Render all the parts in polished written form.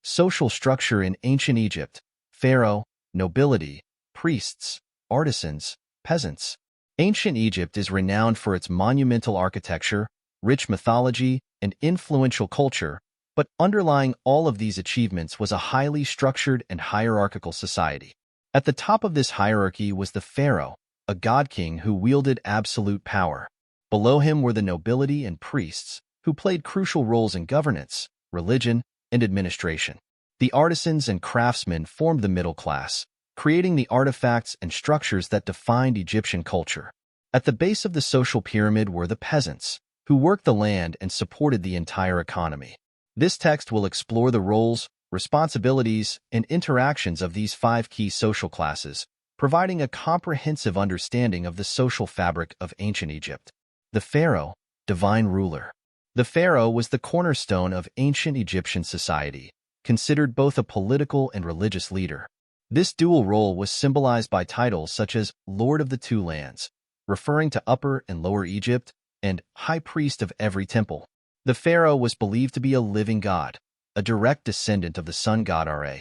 Social structure in ancient Egypt: Pharaoh, nobility, priests, artisans, peasants. Ancient Egypt is renowned for its monumental architecture, rich mythology, and influential culture, but underlying all of these achievements was a highly structured and hierarchical society. At the top of this hierarchy was the pharaoh, a god-king who wielded absolute power. Below him were the nobility and priests, who played crucial roles in governance, religion, and administration. The artisans and craftsmen formed the middle class, creating the artifacts and structures that defined Egyptian culture. At the base of the social pyramid were the peasants, who worked the land and supported the entire economy. This text will explore the roles, responsibilities, and interactions of these 5 key social classes, providing a comprehensive understanding of the social fabric of ancient Egypt. The pharaoh, divine ruler. The pharaoh was the cornerstone of ancient Egyptian society, considered both a political and religious leader. This dual role was symbolized by titles such as Lord of the Two Lands, referring to Upper and Lower Egypt, and High Priest of every temple. The pharaoh was believed to be a living god, a direct descendant of the sun god Ra,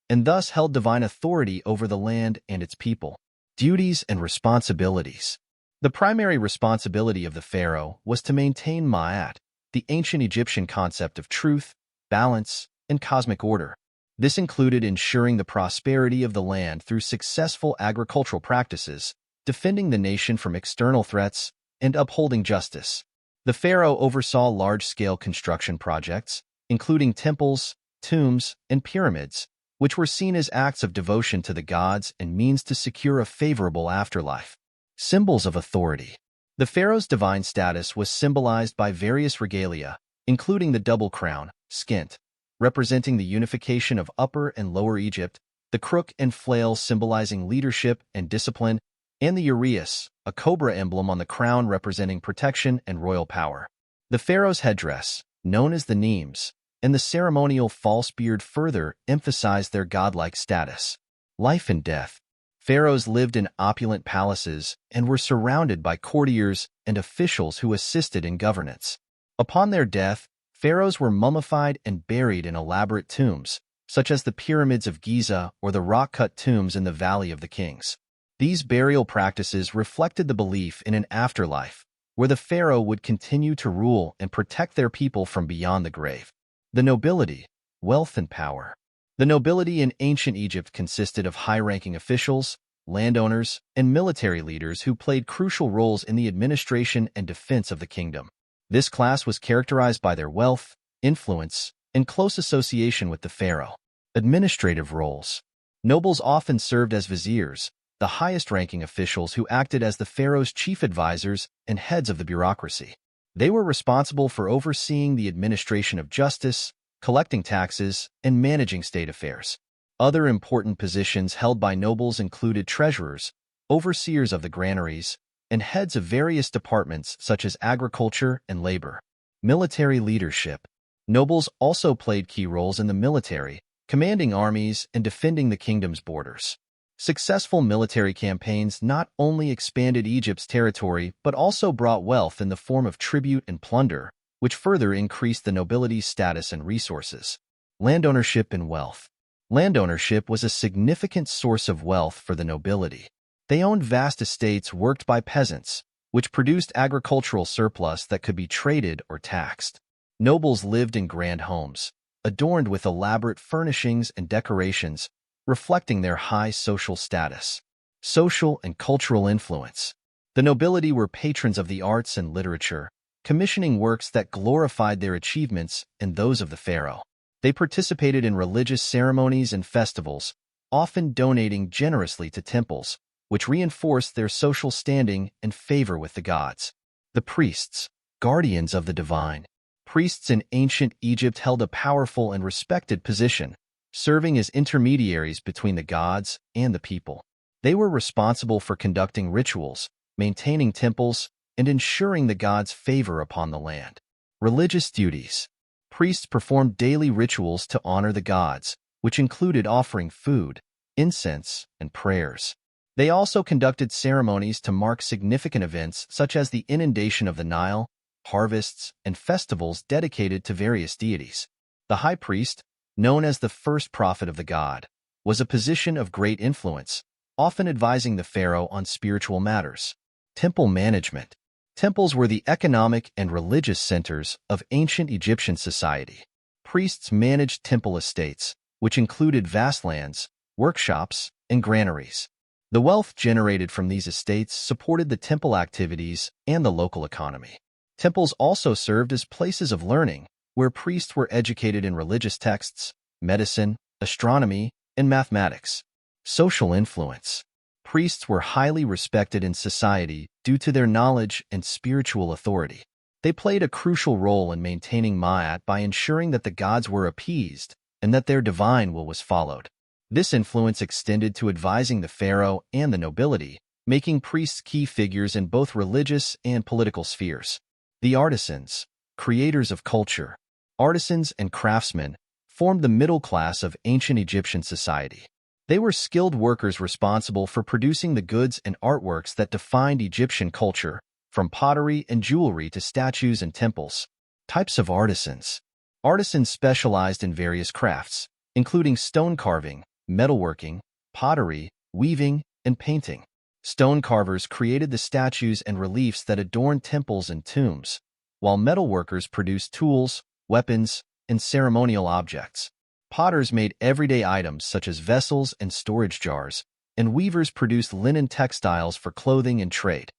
and thus held divine authority over the land and its people. Duties and responsibilities. The primary responsibility of the pharaoh was to maintain Ma'at, the ancient Egyptian concept of truth, balance, and cosmic order. This included ensuring the prosperity of the land through successful agricultural practices, defending the nation from external threats, and upholding justice. The pharaoh oversaw large-scale construction projects, including temples, tombs, and pyramids, which were seen as acts of devotion to the gods and means to secure a favorable afterlife. Symbols of authority. The pharaoh's divine status was symbolized by various regalia, including the double crown, skint, representing the unification of Upper and Lower Egypt, the crook and flail symbolizing leadership and discipline, and the uraeus, a cobra emblem on the crown representing protection and royal power. The pharaoh's headdress, known as the nemes, and the ceremonial false beard further emphasized their godlike status. Life and death. Pharaohs lived in opulent palaces and were surrounded by courtiers and officials who assisted in governance. Upon their death, pharaohs were mummified and buried in elaborate tombs, such as the pyramids of Giza or the rock-cut tombs in the Valley of the Kings. These burial practices reflected the belief in an afterlife, where the pharaoh would continue to rule and protect their people from beyond the grave. The nobility, wealth and power. The nobility in ancient Egypt consisted of high-ranking officials, landowners, and military leaders who played crucial roles in the administration and defense of the kingdom. This class was characterized by their wealth, influence, and close association with the pharaoh. Administrative roles. Nobles often served as viziers, the highest-ranking officials who acted as the pharaoh's chief advisors and heads of the bureaucracy. They were responsible for overseeing the administration of justice, collecting taxes, and managing state affairs. Other important positions held by nobles included treasurers, overseers of the granaries, and heads of various departments such as agriculture and labor. Military leadership. Nobles also played key roles in the military, commanding armies and defending the kingdom's borders. Successful military campaigns not only expanded Egypt's territory but also brought wealth in the form of tribute and plunder, which further increased the nobility's status and resources. Landownership and wealth. Landownership was a significant source of wealth for the nobility. They owned vast estates worked by peasants, which produced agricultural surplus that could be traded or taxed. Nobles lived in grand homes, adorned with elaborate furnishings and decorations, reflecting their high social status. Social and cultural influence. The nobility were patrons of the arts and literature, commissioning works that glorified their achievements and those of the pharaoh. They participated in religious ceremonies and festivals, often donating generously to temples, which reinforced their social standing and favor with the gods. The priests, guardians of the divine. Priests in ancient Egypt held a powerful and respected position, serving as intermediaries between the gods and the people. They were responsible for conducting rituals, maintaining temples, and ensuring the gods' favor upon the land. Religious duties. Priests performed daily rituals to honor the gods, which included offering food, incense, and prayers. They also conducted ceremonies to mark significant events such as the inundation of the Nile, harvests, and festivals dedicated to various deities. The high priest, known as the first prophet of the god, was a position of great influence, often advising the pharaoh on spiritual matters. Temple management. Temples were the economic and religious centers of ancient Egyptian society. Priests managed temple estates, which included vast lands, workshops, and granaries. The wealth generated from these estates supported the temple activities and the local economy. Temples also served as places of learning, where priests were educated in religious texts, medicine, astronomy, and mathematics. Social influence. Priests were highly respected in society due to their knowledge and spiritual authority. They played a crucial role in maintaining Ma'at by ensuring that the gods were appeased and that their divine will was followed. This influence extended to advising the pharaoh and the nobility, making priests key figures in both religious and political spheres. The artisans, creators of culture. Artisans and craftsmen formed the middle class of ancient Egyptian society. They were skilled workers responsible for producing the goods and artworks that defined Egyptian culture, from pottery and jewelry to statues and temples. Types of artisans. Artisans specialized in various crafts, including stone carving, metalworking, pottery, weaving, and painting. Stone carvers created the statues and reliefs that adorned temples and tombs, while metalworkers produced tools, weapons, and ceremonial objects. Potters made everyday items such as vessels and storage jars, and weavers produced linen textiles for clothing and trade.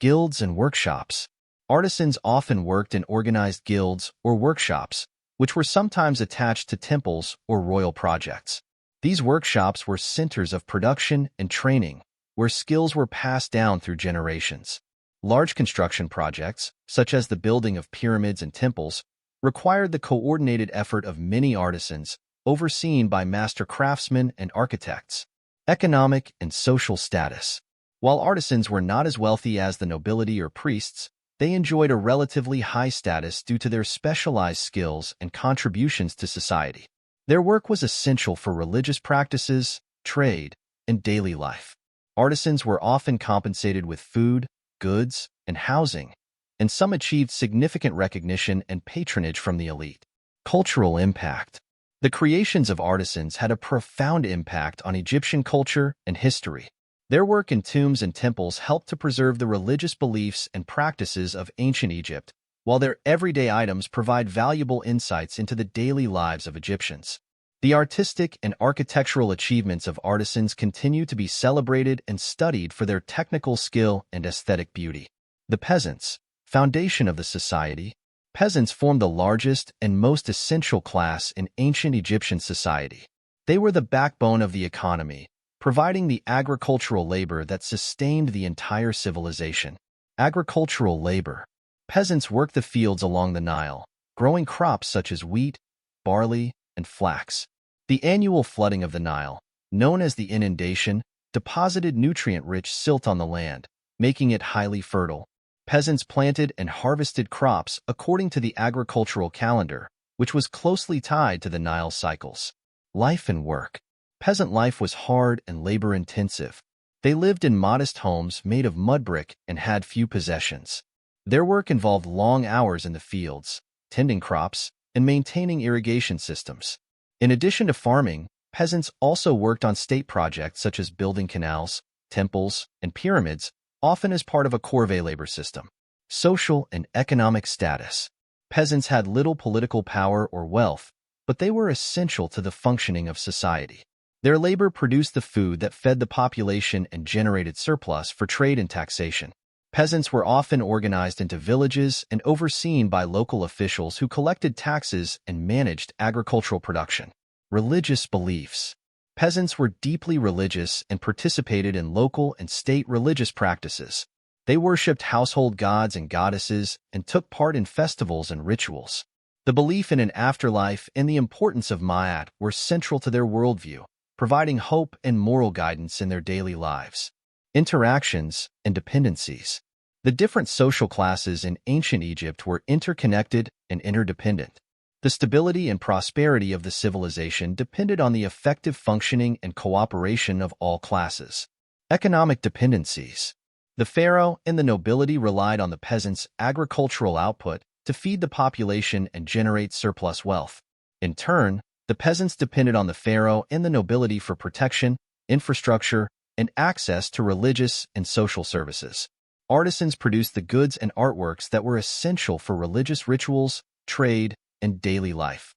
Guilds and workshops. Artisans often worked in organized guilds or workshops, which were sometimes attached to temples or royal projects. These workshops were centers of production and training, where skills were passed down through generations. Large construction projects, such as the building of pyramids and temples, required the coordinated effort of many artisans, overseen by master craftsmen and architects. Economic and social status. While artisans were not as wealthy as the nobility or priests, they enjoyed a relatively high status due to their specialized skills and contributions to society. Their work was essential for religious practices, trade, and daily life. Artisans were often compensated with food, goods, and housing, and some achieved significant recognition and patronage from the elite. Cultural impact. The creations of artisans had a profound impact on Egyptian culture and history. Their work in tombs and temples helped to preserve the religious beliefs and practices of ancient Egypt, while their everyday items provide valuable insights into the daily lives of Egyptians. The artistic and architectural achievements of artisans continue to be celebrated and studied for their technical skill and aesthetic beauty. The peasants, foundation of the society. Peasants formed the largest and most essential class in ancient Egyptian society. They were the backbone of the economy, providing the agricultural labor that sustained the entire civilization. Agricultural labor. Peasants worked the fields along the Nile, growing crops such as wheat, barley, and flax. The annual flooding of the Nile, known as the inundation, deposited nutrient-rich silt on the land, making it highly fertile. Peasants planted and harvested crops according to the agricultural calendar, which was closely tied to the Nile cycles. Life and work. Peasant life was hard and labor-intensive. They lived in modest homes made of mud brick and had few possessions. Their work involved long hours in the fields, tending crops, and maintaining irrigation systems. In addition to farming, peasants also worked on state projects such as building canals, temples, and pyramids, often as part of a corvée labor system. Social and economic status. Peasants had little political power or wealth, but they were essential to the functioning of society. Their labor produced the food that fed the population and generated surplus for trade and taxation. Peasants were often organized into villages and overseen by local officials who collected taxes and managed agricultural production. Religious beliefs. Peasants were deeply religious and participated in local and state religious practices. They worshipped household gods and goddesses and took part in festivals and rituals. The belief in an afterlife and the importance of Ma'at were central to their worldview, providing hope and moral guidance in their daily lives. Interactions and dependencies. The different social classes in ancient Egypt were interconnected and interdependent. The stability and prosperity of the civilization depended on the effective functioning and cooperation of all classes. Economic dependencies. The pharaoh and the nobility relied on the peasants' agricultural output to feed the population and generate surplus wealth. In turn, The peasants depended on the pharaoh and the nobility for protection, infrastructure, and access to religious and social services. Artisans produced the goods and artworks that were essential for religious rituals, trade, and daily life,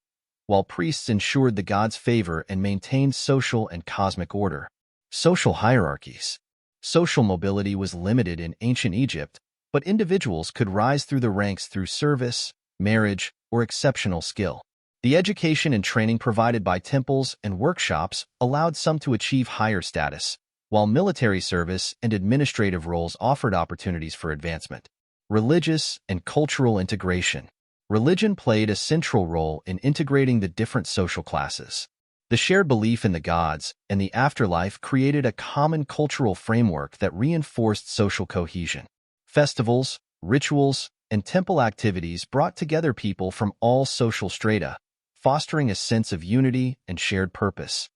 while priests ensured the gods' favor and maintained social and cosmic order. Social hierarchies. Social mobility was limited in ancient Egypt, but individuals could rise through the ranks through service, marriage, or exceptional skill. The education and training provided by temples and workshops allowed some to achieve higher status, while military service and administrative roles offered opportunities for advancement. Religious and cultural integration. Religion played a central role in integrating the different social classes. The shared belief in the gods and the afterlife created a common cultural framework that reinforced social cohesion. Festivals, rituals, and temple activities brought together people from all social strata, fostering a sense of unity and shared purpose.